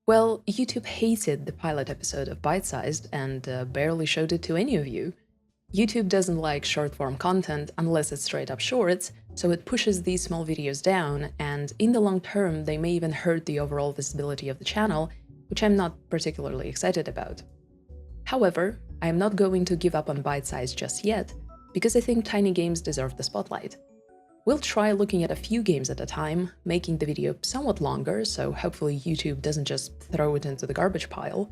Well, YouTube hated the pilot episode of Bite Sized and barely showed it to any of you. YouTube doesn't like short-form content unless it's straight up shorts, so it pushes these small videos down, and in the long term they may even hurt the overall visibility of the channel, which I'm not particularly excited about. However, I am not going to give up on Bite Size just yet, because I think tiny games deserve the spotlight. We'll try looking at a few games at a time, making the video somewhat longer, so hopefully YouTube doesn't just throw it into the garbage pile.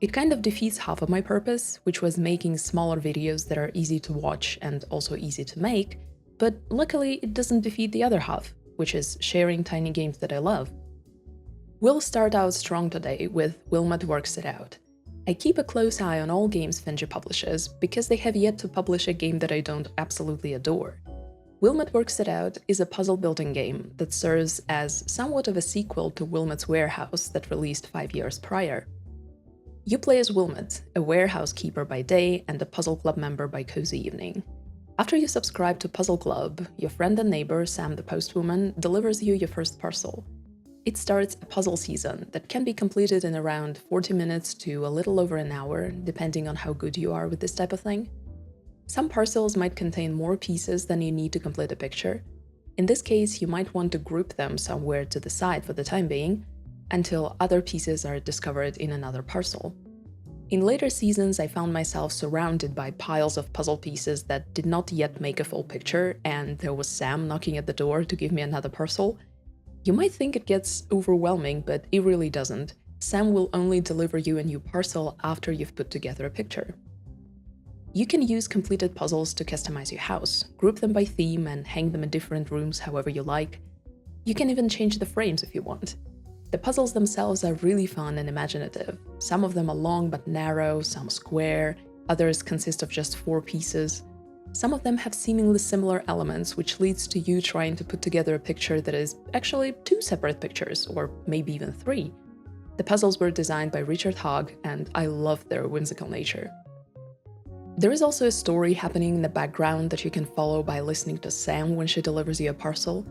It kind of defeats half of my purpose, which was making smaller videos that are easy to watch and also easy to make, but luckily it doesn't defeat the other half, which is sharing tiny games that I love. We'll start out strong today with Wilmot Works It Out. I keep a close eye on all games Finji publishes, because they have yet to publish a game that I don't absolutely adore. Wilmot Works It Out is a puzzle-building game that serves as somewhat of a sequel to Wilmot's Warehouse that released 5 years prior. You play as Wilmot, a warehouse keeper by day and a Puzzle Club member by cozy evening. After you subscribe to Puzzle Club, your friend and neighbor, Sam the postwoman, delivers you your first parcel. It starts a puzzle season that can be completed in around 40 minutes to a little over an hour, depending on how good you are with this type of thing. Some parcels might contain more pieces than you need to complete a picture. In this case, you might want to group them somewhere to the side for the time being, until other pieces are discovered in another parcel. In later seasons, I found myself surrounded by piles of puzzle pieces that did not yet make a full picture, and there was Sam knocking at the door to give me another parcel. You might think it gets overwhelming, but it really doesn't. Sam will only deliver you a new parcel after you've put together a picture. You can use completed puzzles to customize your house, group them by theme and hang them in different rooms however you like. You can even change the frames if you want. The puzzles themselves are really fun and imaginative. Some of them are long but narrow, some square, others consist of just 4 pieces. Some of them have seemingly similar elements, which leads to you trying to put together a picture that is actually 2 separate pictures, or maybe even 3. The puzzles were designed by Richard Hogg, and I love their whimsical nature. There is also a story happening in the background that you can follow by listening to Sam when she delivers you a parcel.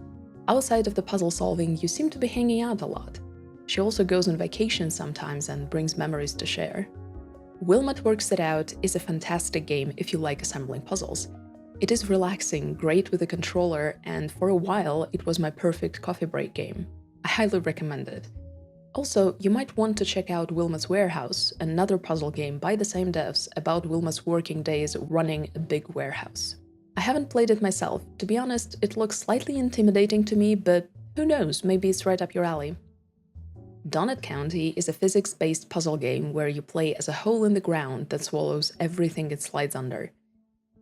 Outside of the puzzle solving, you seem to be hanging out a lot. She also goes on vacation sometimes and brings memories to share. Wilmot Works It Out is a fantastic game if you like assembling puzzles. It is relaxing, great with a controller, and for a while it was my perfect coffee break game. I highly recommend it. Also, you might want to check out Wilmot's Warehouse, another puzzle game by the same devs about Wilmot's working days running a big warehouse. I haven't played it myself. To be honest, it looks slightly intimidating to me, but who knows, maybe it's right up your alley. Donut County is a physics-based puzzle game where you play as a hole in the ground that swallows everything it slides under.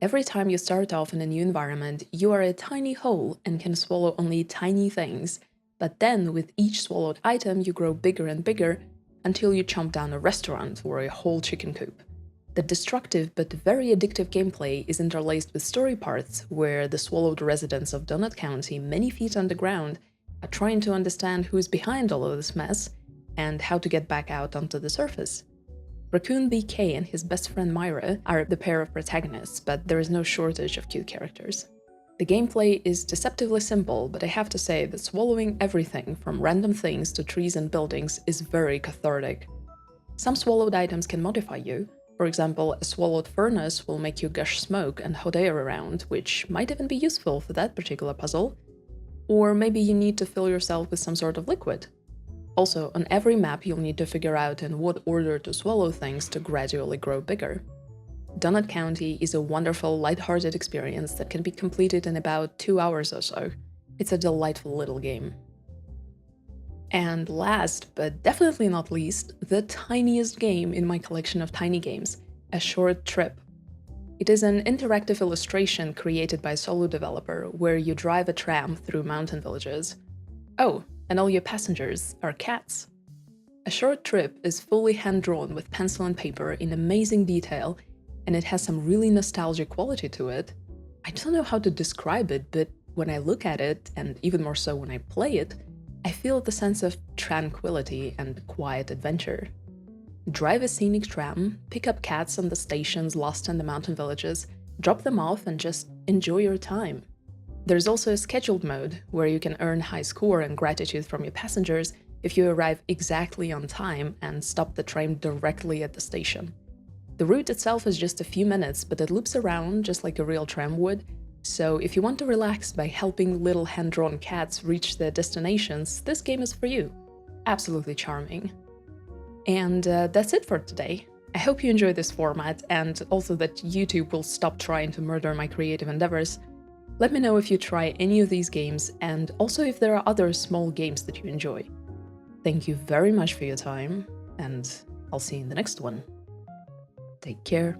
Every time you start off in a new environment, you are a tiny hole and can swallow only tiny things, but then with each swallowed item you grow bigger and bigger until you chomp down a restaurant or a whole chicken coop. The destructive but very addictive gameplay is interlaced with story parts where the swallowed residents of Donut County, many feet underground, are trying to understand who is behind all of this mess and how to get back out onto the surface. Raccoon BK and his best friend Myra are the pair of protagonists, but there is no shortage of cute characters. The gameplay is deceptively simple, but I have to say that swallowing everything from random things to trees and buildings is very cathartic. Some swallowed items can modify you. For example, a swallowed furnace will make you gush smoke and hot air around, which might even be useful for that particular puzzle. Or maybe you need to fill yourself with some sort of liquid. Also, on every map you'll need to figure out in what order to swallow things to gradually grow bigger. Donut County is a wonderful, lighthearted experience that can be completed in about 2 hours or so. It's a delightful little game. And last, but definitely not least, the tiniest game in my collection of tiny games, A Short Trip. It is an interactive illustration created by a solo developer where you drive a tram through mountain villages. Oh, and all your passengers are cats. A Short Trip is fully hand-drawn with pencil and paper in amazing detail, and it has some really nostalgic quality to it. I don't know how to describe it, but when I look at it, and even more so when I play it, I feel the sense of tranquility and quiet adventure. Drive a scenic tram, pick up cats on the stations lost in the mountain villages, drop them off and just enjoy your time. There's also a scheduled mode, where you can earn high score and gratitude from your passengers, if you arrive exactly on time and stop the train directly at the station. The route itself is just a few minutes, but it loops around just like a real tram would, so if you want to relax by helping little hand-drawn cats reach their destinations, this game is for you. Absolutely charming. And that's it for today. I hope you enjoy this format, and also that YouTube will stop trying to murder my creative endeavors. Let me know if you try any of these games, and also if there are other small games that you enjoy. Thank you very much for your time, and I'll see you in the next one. Take care.